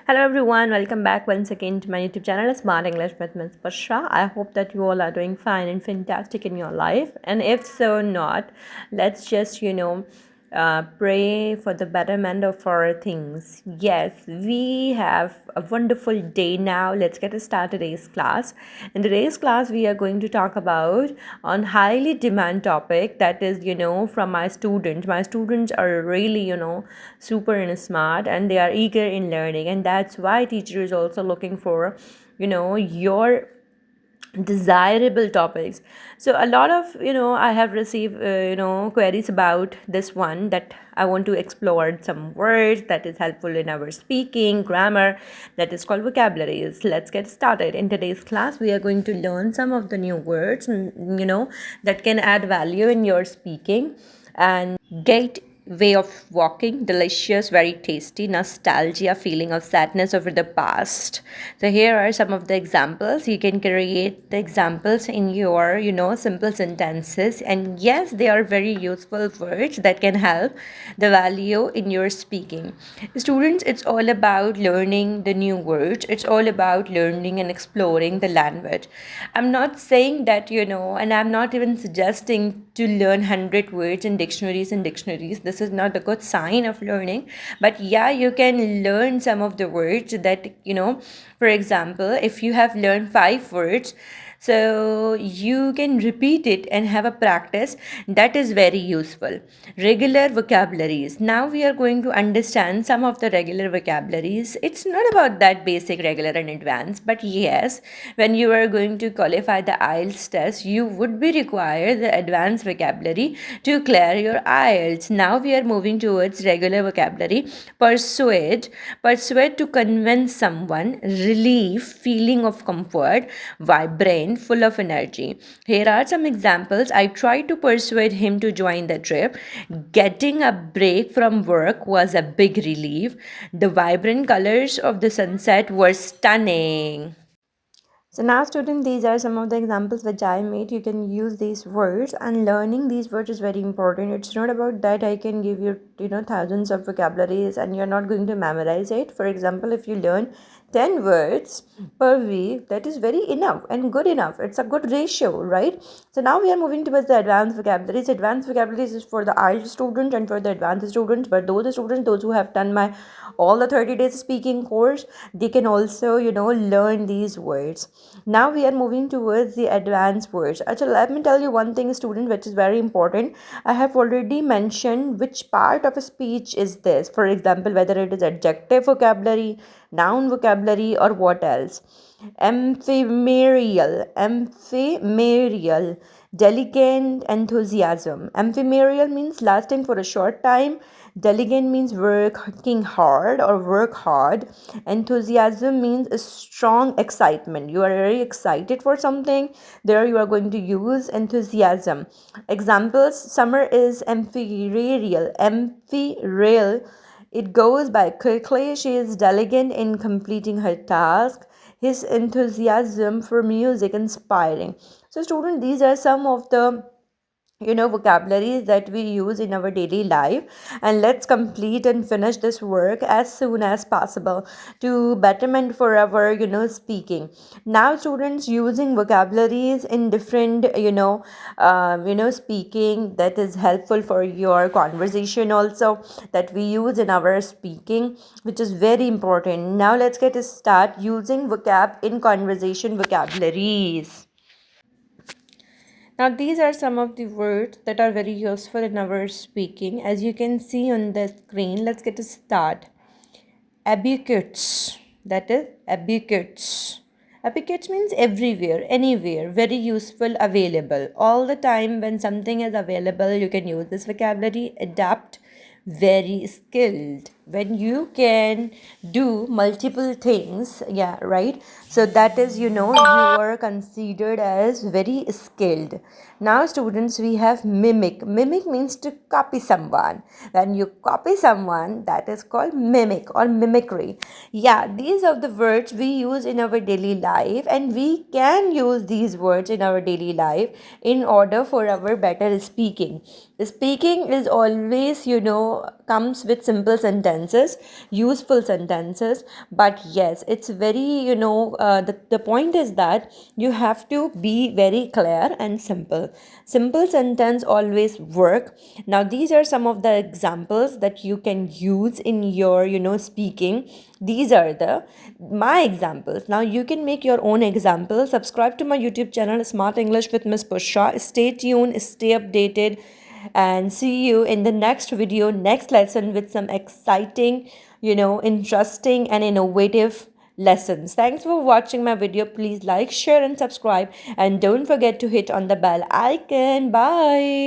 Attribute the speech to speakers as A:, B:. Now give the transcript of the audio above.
A: Hello everyone, welcome back once again to my YouTube channel Smart English with Ms. Bashra. I hope that you all are doing fine and fantastic in your life. And if so not, let's just pray for the betterment of our things. Yes, we have a wonderful day now. Let's get started today's class. In today's class, we are going to talk about on highly demand topic that is from my students. My students are really super and smart, and they are eager in learning, and that's why teacher is also looking for your desirable topics. So a lot of I have received queries about this one, that I want to explore some words that is helpful in our speaking grammar, that is called vocabularies. Let's get started. In today's class we are going to learn some of the new words that can add value in your speaking. And gate, way of walking, delicious, very tasty, nostalgia, feeling of sadness over the past. So here are some of the examples. You can create the examples in your simple sentences, and yes, they are very useful words that can help the value in your speaking. Students, it's all about learning the new words. It's all about learning and exploring the language. I'm not saying that and I'm not even suggesting to learn 100 words in dictionaries. This is not a good sign of learning. But yeah, you can learn some of the words that for example, if you have learned 5 words, so you can repeat it and have a practice. That is very useful. Regular vocabularies. Now we are going to understand some of the regular vocabularies. It's not about that basic, regular and advanced, but yes, when you are going to qualify the IELTS test, you would be required the advanced vocabulary to clear your IELTS. Now we are moving towards regular vocabulary. Persuade. Persuade, to convince someone. Relief, feeling of comfort. Vibrant, full of energy. Here are some examples. I tried to persuade him to join the trip. Getting a break from work was a big relief. The vibrant colors of the sunset were stunning. So now student, these are some of the examples which I made. You can use these words, and learning these words is very important. It's not about that I can give you thousands of vocabularies and you're not going to memorize it. For example, if you learn 10 words per week, that is very enough and good enough. It's a good ratio, right? So now we are moving towards the advanced vocabularies. Advanced vocabularies is for the IELTS students and for the advanced students, but those students, those who have done my all the 30 days speaking course, they can also learn these words. Now we are moving towards the advanced words. Actually, let me tell you one thing, student, which is very important. I have already mentioned which part of a speech is this. For example, whether it is adjective vocabulary, noun vocabulary, or what else. Ephemeral, delicate enthusiasm. Ephemeral means lasting for a short time. Delicate means working hard or work hard. Enthusiasm means a strong excitement. You are very excited for something. There you are going to use enthusiasm. Examples: summer is ephemeral. Ephemeral. It goes by quickly. She is diligent in completing her task. His enthusiasm for music inspiring. So student, these are some of the vocabularies that we use in our daily life, and let's complete and finish this work as soon as possible to betterment for our speaking. Now students, using vocabularies in different speaking, that is helpful for your conversation also, that we use in our speaking, which is very important. Now let's get start using vocab in conversation vocabularies. Now, these are some of the words that are very useful in our speaking. As you can see on the screen, let's get a start. Advocates, that is advocates. Advocates means everywhere, anywhere, very useful, available. All the time when something is available, you can use this vocabulary. Adapt, very skilled. When you can do multiple things, yeah, right? So that is, you are considered as very skilled. Now students, we have mimic. Mimic means to copy someone. When you copy someone, that is called mimic or mimicry. Yeah, these are the words we use in our daily life, and we can use these words in our daily life in order for our better speaking. Speaking is always comes with simple sentences, useful sentences. But yes, it's very, the point is that you have to be very clear and simple. Simple sentence always work. Now these are some of the examples that you can use in your, speaking. These are the my examples. Now you can make your own examples. Subscribe to my YouTube channel, Smart English with Miss Pushpa. Stay tuned, stay updated, and see you in the next video, next lesson, with some exciting, interesting and innovative lessons. Thanks for watching my video. Please like, share and subscribe, and don't forget to hit on the bell icon. Bye.